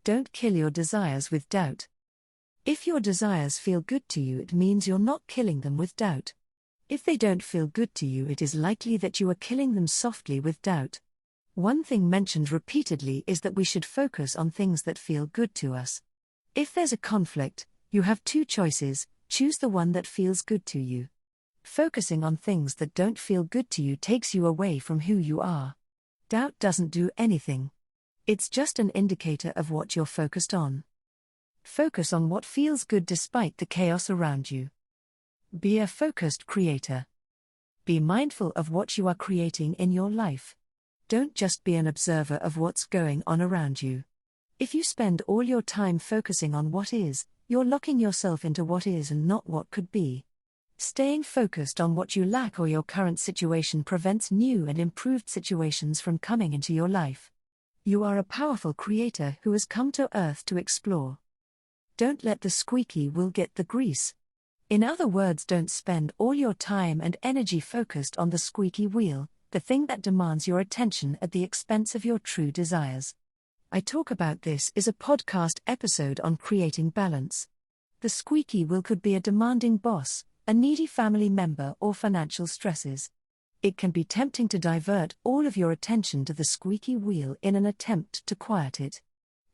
Don't kill your desires with doubt. If your desires feel good to you, it means you're not killing them with doubt. If they don't feel good to you, it is likely that you are killing them softly with doubt. One thing mentioned repeatedly is that we should focus on things that feel good to us. If there's a conflict, you have two choices: choose the one that feels good to you. Focusing on things that don't feel good to you takes you away from who you are. Doubt doesn't do anything. It's just an indicator of what you're focused on. Focus on what feels good despite the chaos around you. Be a focused creator. Be mindful of what you are creating in your life. Don't just be an observer of what's going on around you. If you spend all your time focusing on what is, you're locking yourself into what is and not what could be. Staying focused on what you lack or your current situation prevents new and improved situations from coming into your life. You are a powerful creator who has come to Earth to explore. Don't let the squeaky wheel get the grease. In other words, don't spend all your time and energy focused on the squeaky wheel, the thing that demands your attention at the expense of your true desires. I Talk About This is a podcast episode on creating balance. The squeaky wheel could be a demanding boss, a needy family member, or financial stresses. It can be tempting to divert all of your attention to the squeaky wheel in an attempt to quiet it.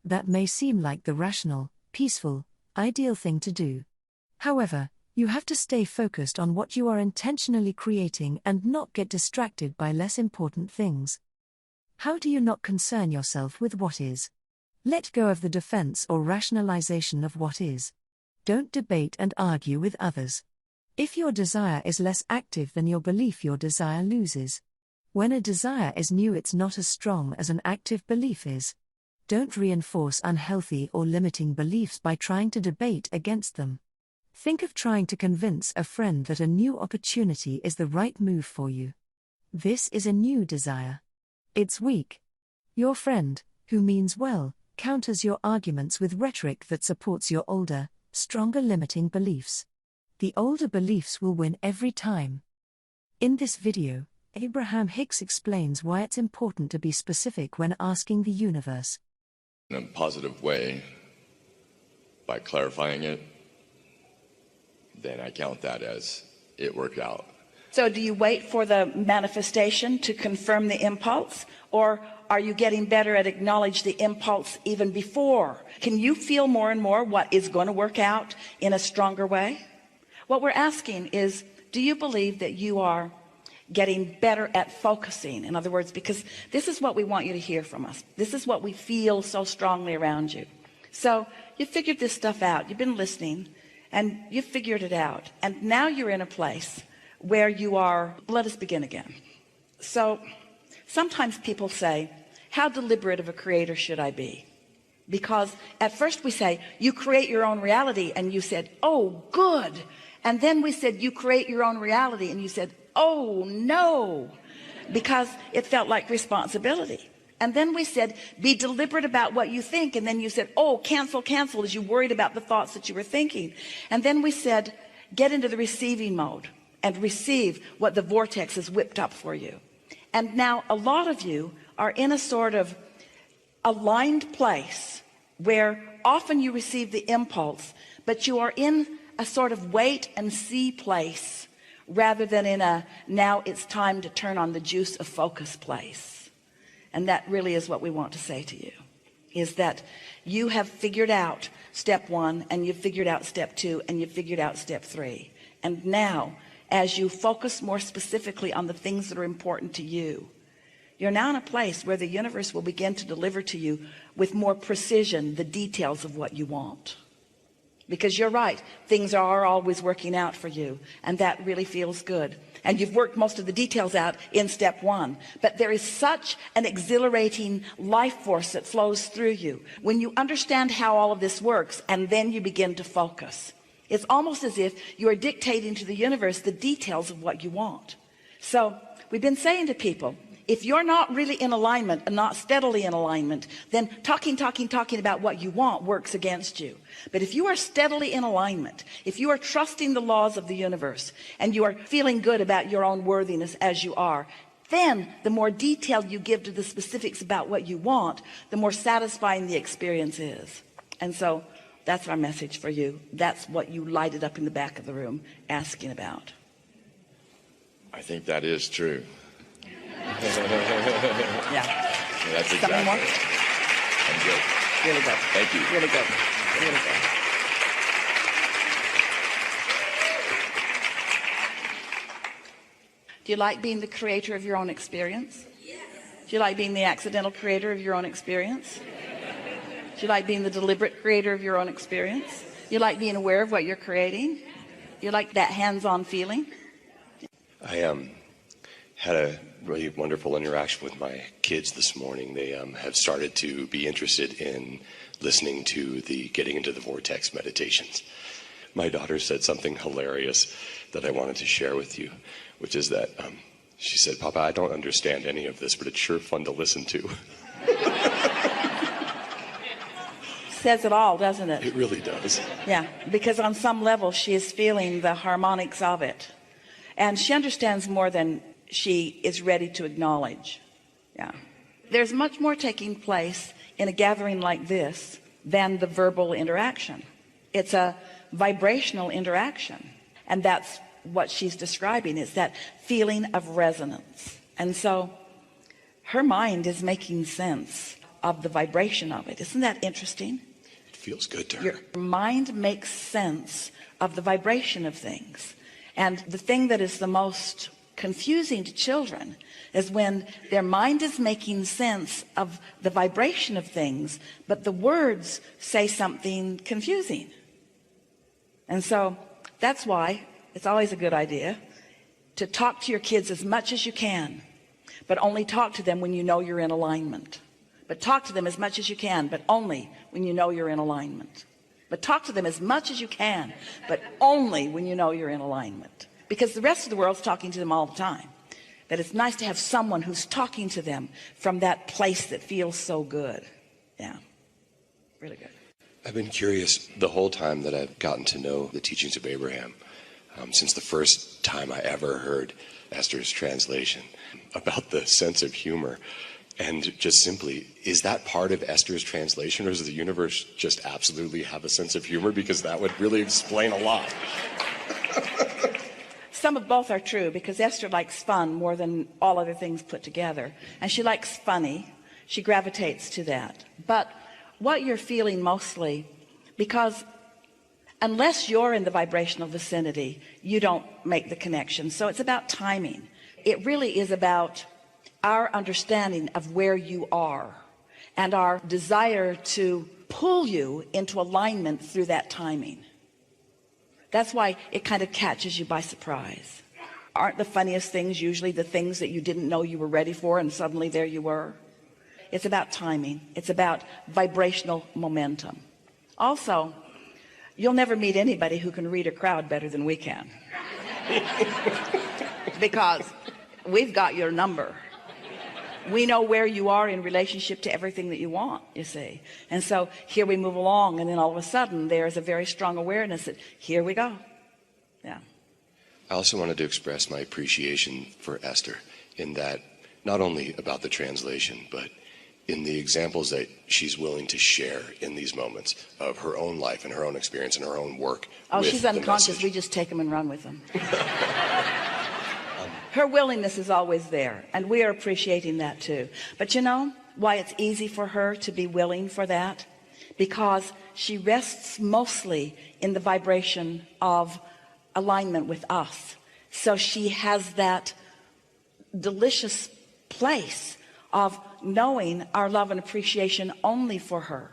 That may seem like the rational, peaceful, ideal thing to do. However, you have to stay focused on what you are intentionally creating and not get distracted by less important things. How do you not concern yourself with what is? Let go of the defense or rationalization of what is. Don't debate and argue with others. If your desire is less active than your belief, your desire loses. When a desire is new, it's not as strong as an active belief is. Don't reinforce unhealthy or limiting beliefs by trying to debate against them. Think of trying to convince a friend that a new opportunity is the right move for you. This is a new desire. It's weak. Your friend, who means well, counters your arguments with rhetoric that supports your older, stronger limiting beliefs. The older beliefs will win every time. In this video, Esther Hicks explains why it's important to be specific when asking the universe. In a positive way, by clarifying it, then I count that as it worked out. So do you wait for the manifestation to confirm the impulse, or are you getting better at acknowledge the impulse even before? Can you feel more and more what is going to work out in a stronger way? What we're asking is, do you believe that you are getting better at focusing? In other words, because this is what we want you to hear from us. This is what we feel so strongly around you. So you figured this stuff out. You've been listening and you figured it out. And now you're in a place where you are, let us begin again. So sometimes people say, how deliberate of a creator should I be? Because at first we say, you create your own reality, and you said, oh, good. And then we said, you create your own reality, and you said, oh, no, because it felt like responsibility. And then we said, be deliberate about what you think. And then you said, oh, cancel, as you worried about the thoughts that you were thinking. And then we said, get into the receiving mode and receive what the vortex has whipped up for you. And now a lot of you are in a sort of aligned place where often you receive the impulse, but you are in a sort of wait and see place rather than in a now it's time to turn on the juice of focus place. And that really is what we want to say to you, is that you have figured out step 1, and you've figured out step 2, and you've figured out step 3. And now, as you focus more specifically on the things that are important to you, you're now in a place where the universe will begin to deliver to you with more precision the details of what you want. Because you're right, things are always working out for you, and that really feels good. And you've worked most of the details out in step 1, but there is such an exhilarating life force that flows through you when you understand how all of this works, and then you begin to focus. It's almost as if you are dictating to the universe the details of what you want. So we've been saying to people, if you're not really in alignment and not steadily in alignment, then talking about what you want works against you. But if you are steadily in alignment, if you are trusting the laws of the universe, and you are feeling good about your own worthiness as you are, then the more detail you give to the specifics about what you want, the more satisfying the experience is. And so that's our message for you. That's what you lighted up in the back of the room asking about. I think that is true. Yeah. That's exactly Something more? it. I'm good. Really good. Thank you. Really good. Really good. Do you like being the creator of your own experience? Yes. Do you like being the accidental creator of your own experience? Do you like being the deliberate creator of your own experience? You like being aware of what you're creating? You like that hands-on feeling? I had a really wonderful interaction with my kids this morning. They have started to be interested in listening to the Getting into the Vortex meditations. My daughter said something hilarious that I wanted to share with you, which is that she said, "Papa, I don't understand any of this, but it's sure fun to listen to." Says it all, doesn't it? It really does. Yeah, because on some level she is feeling the harmonics of it. And she understands more than she is ready to acknowledge. Yeah. There's much more taking place in a gathering like this than the verbal interaction. It's a vibrational interaction. And that's what she's describing, is that feeling of resonance. And so her mind is making sense of the vibration of it. Isn't that interesting? It feels good to her. Your mind makes sense of the vibration of things. And the thing that is the most confusing to children is when their mind is making sense of the vibration of things, but the words say something confusing. And so that's why it's always a good idea to talk to your kids as much as you can, but only talk to them when you know you're in alignment. But talk to them as much as you can, but only when you know you're in alignment. But talk to them as much as you can, but only when you know you're in alignment. Because the rest of the world's talking to them all the time. But it's nice to have someone who's talking to them from that place that feels so good. Yeah, really good. I've been curious the whole time that I've gotten to know the teachings of Abraham, since the first time I ever heard Esther's translation, about the sense of humor. And just simply, is that part of Esther's translation, or does the universe just absolutely have a sense of humor? Because that would really explain a lot. Some of both are true, because Esther likes fun more than all other things put together. And she likes funny. She gravitates to that. But what you're feeling mostly, because unless you're in the vibrational vicinity, you don't make the connection. So it's about timing. It really is about our understanding of where you are and our desire to pull you into alignment through that timing. That's why it kind of catches you by surprise. Aren't the funniest things usually the things that you didn't know you were ready for, and suddenly there you were? It's about timing. It's about vibrational momentum. Also, you'll never meet anybody who can read a crowd better than we can. Because we've got your number. We know where you are in relationship to everything that you want, you see. And so here we move along, and then all of a sudden there's a very strong awareness that here we go. Yeah. I also wanted to express my appreciation for Esther in that, not only about the translation, but in the examples that she's willing to share in these moments of her own life and her own experience and her own work. Oh, she's unconscious. We just take them and run with them. Her willingness is always there, and we are appreciating that too. But you know why it's easy for her to be willing for that? Because she rests mostly in the vibration of alignment with us. So she has that delicious place of knowing our love and appreciation only for her.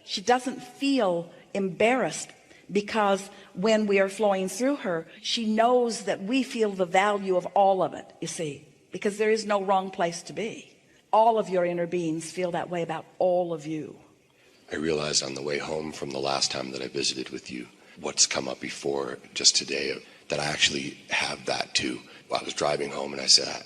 She doesn't feel embarrassed, because when we are flowing through her, she knows that we feel the value of all of it, you see, because there is no wrong place to be. All of your inner beings feel that way about all of you. I realized on the way home from the last time that I visited with you, what's come up before just today, that I actually have that too. I was driving home and I said,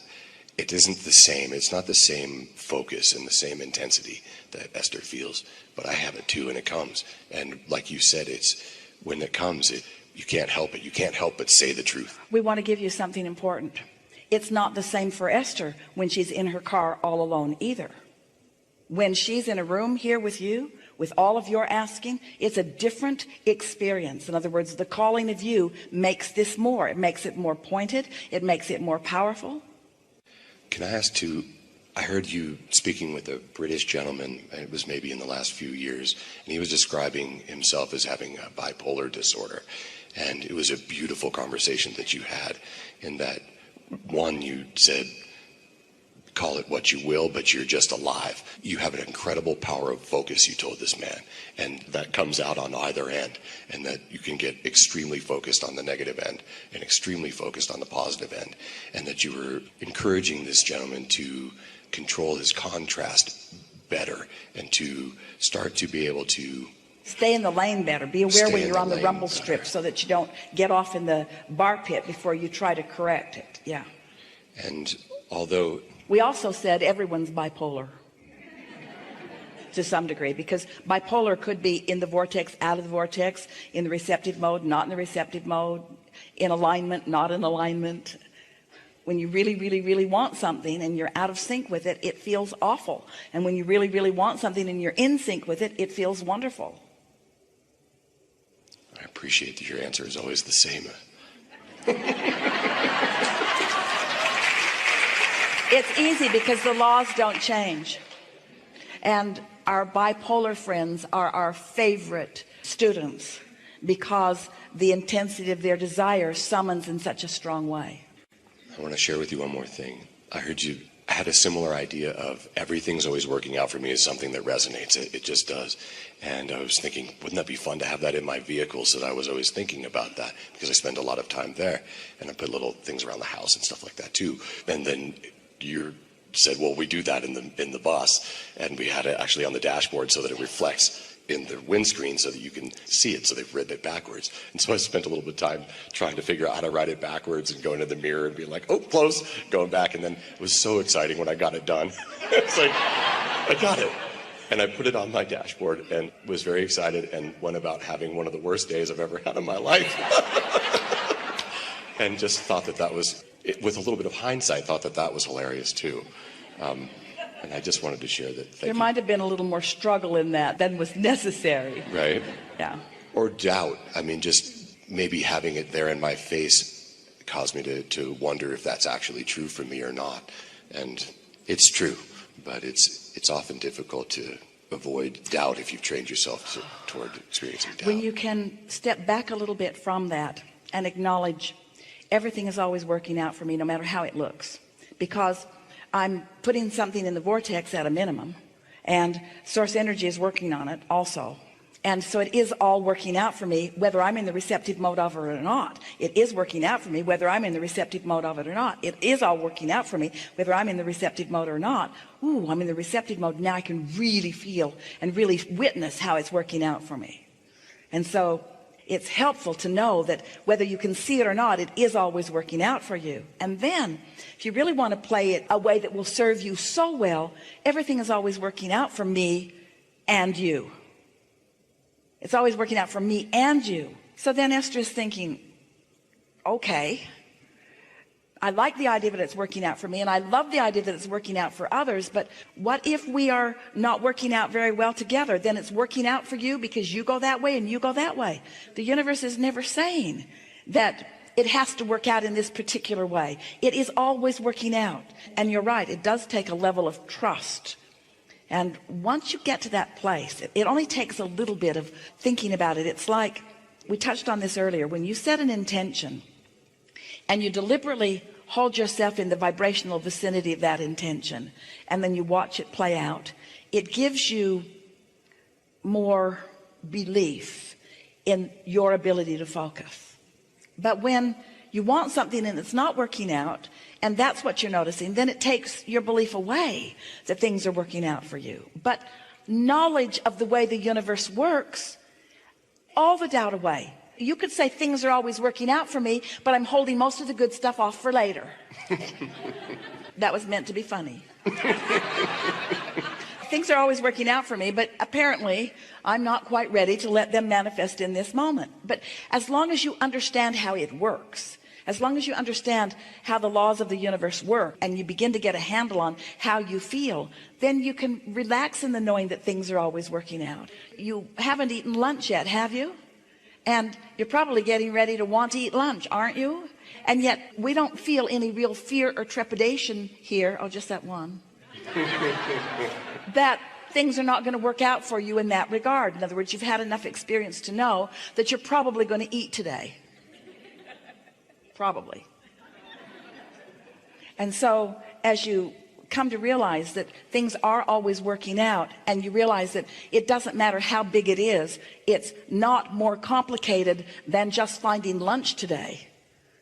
it isn't the same. It's not the same focus and the same intensity that Esther feels, but I have it too, and it comes. And like you said, it's when it comes, you can't help it. You can't help but say the truth. We want to give you something important. It's not the same for Esther when she's in her car all alone either. When she's in a room here with you, with all of your asking, it's a different experience. In other words, the calling of you makes this more. It makes it more pointed. It makes it more powerful. Can I ask too, I heard you speaking with a British gentleman, it was maybe in the last few years, and he was describing himself as having a bipolar disorder. And it was a beautiful conversation that you had, in that, one, you said, call it what you will, but you're just alive. You have an incredible power of focus, you told this man, and that comes out on either end, and that you can get extremely focused on the negative end and extremely focused on the positive end, and that you were encouraging this gentleman to control his contrast better and to start to be able to stay in the lane better. Be aware when you're on the rumble strip so that you don't get off in the bar pit before you try to correct it. Yeah. And although we also said everyone's bipolar to some degree, because bipolar could be in the vortex, out of the vortex, in the receptive mode, not in the receptive mode, in alignment, not in alignment. When you really, really, really want something and you're out of sync with it, it feels awful. And when you really, really want something and you're in sync with it, it feels wonderful. I appreciate that your answer is always the same. It's easy because the laws don't change. And our bipolar friends are our favorite students because the intensity of their desire summons in such a strong way. I want to share with you one more thing. I heard you had a similar idea of everything's always working out for me as something that resonates. It just does. And I was thinking, wouldn't that be fun to have that in my vehicle? So that I was always thinking about that because I spend a lot of time there, and I put little things around the house and stuff like that too. And then you said, well, we do that in the bus, and we had it actually on the dashboard so that it reflects in the windscreen so that you can see it. So they've written it backwards. And so I spent a little bit of time trying to figure out how to write it backwards and going to the mirror and being like, oh, close, going back. And then it was so exciting when I got it done. It's like, I got it. And I put it on my dashboard and was very excited and went about having one of the worst days I've ever had in my life. And just thought that was, with a little bit of hindsight, thought that was hilarious too. And I just wanted to share that. There might have been a little more struggle in that than was necessary. Right? Yeah. Or doubt. I mean, just maybe having it there in my face caused me to wonder if that's actually true for me or not. And it's true, but it's often difficult to avoid doubt if you've trained yourself toward experiencing doubt. When you can step back a little bit from that and acknowledge everything is always working out for me, no matter how it looks, because I'm putting something in the vortex at a minimum, and source energy is working on it also. And so it is all working out for me, whether I'm in the receptive mode of it or not. It is working out for me, whether I'm in the receptive mode of it or not. It is all working out for me, whether I'm in the receptive mode or not. Ooh, I'm in the receptive mode. Now I can really feel and really witness how it's working out for me. And so it's helpful to know that whether you can see it or not, it is always working out for you. And then if you really want to play it a way that will serve you so well, everything is always working out for me and you. It's always working out for me and you. So then Esther is thinking, okay, I like the idea that it's working out for me, and I love the idea that it's working out for others, but what if we are not working out very well together? Then it's working out for you because you go that way and you go that way. The universe is never saying that it has to work out in this particular way. It is always working out. And you're right, it does take a level of trust. And once you get to that place, it only takes a little bit of thinking about it. It's like, we touched on this earlier, when you set an intention and you deliberately hold yourself in the vibrational vicinity of that intention, and then you watch it play out, it gives you more belief in your ability to focus. But when you want something and it's not working out, and that's what you're noticing, then it takes your belief away that things are working out for you. But knowledge of the way the universe works, all the doubt away. You could say things are always working out for me, but I'm holding most of the good stuff off for later. That was meant to be funny. Things are always working out for me, but apparently I'm not quite ready to let them manifest in this moment. But as long as you understand how it works, As long as you understand how the laws of the universe work and you begin to get a handle on how you feel, then you can relax in the knowing that things are always working out. You haven't eaten lunch yet, have you? And you're probably getting ready to want to eat lunch, aren't you? And yet we don't feel any real fear or trepidation here. Oh, just that one. That things are not going to work out for you in that regard. In other words, you've had enough experience to know that you're probably going to eat today. Probably. And so as you come to realize that things are always working out, and you realize that it doesn't matter how big it is, it's not more complicated than just finding lunch today.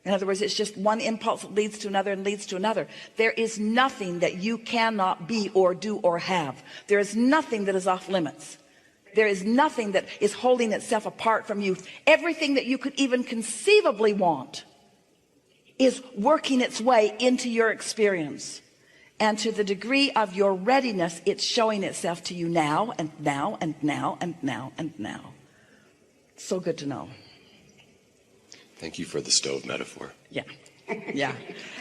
In other words, it's just one impulse that leads to another and leads to another. There is nothing that you cannot be or do or have. There is nothing that is off limits. There is nothing that is holding itself apart from you. Everything that you could even conceivably want is working its way into your experience. And to the degree of your readiness, it's showing itself to you now and now and now and now and now. So good to know. Thank you for the stove metaphor. Yeah. Yeah.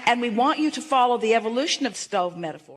And we want you to follow the evolution of stove metaphor.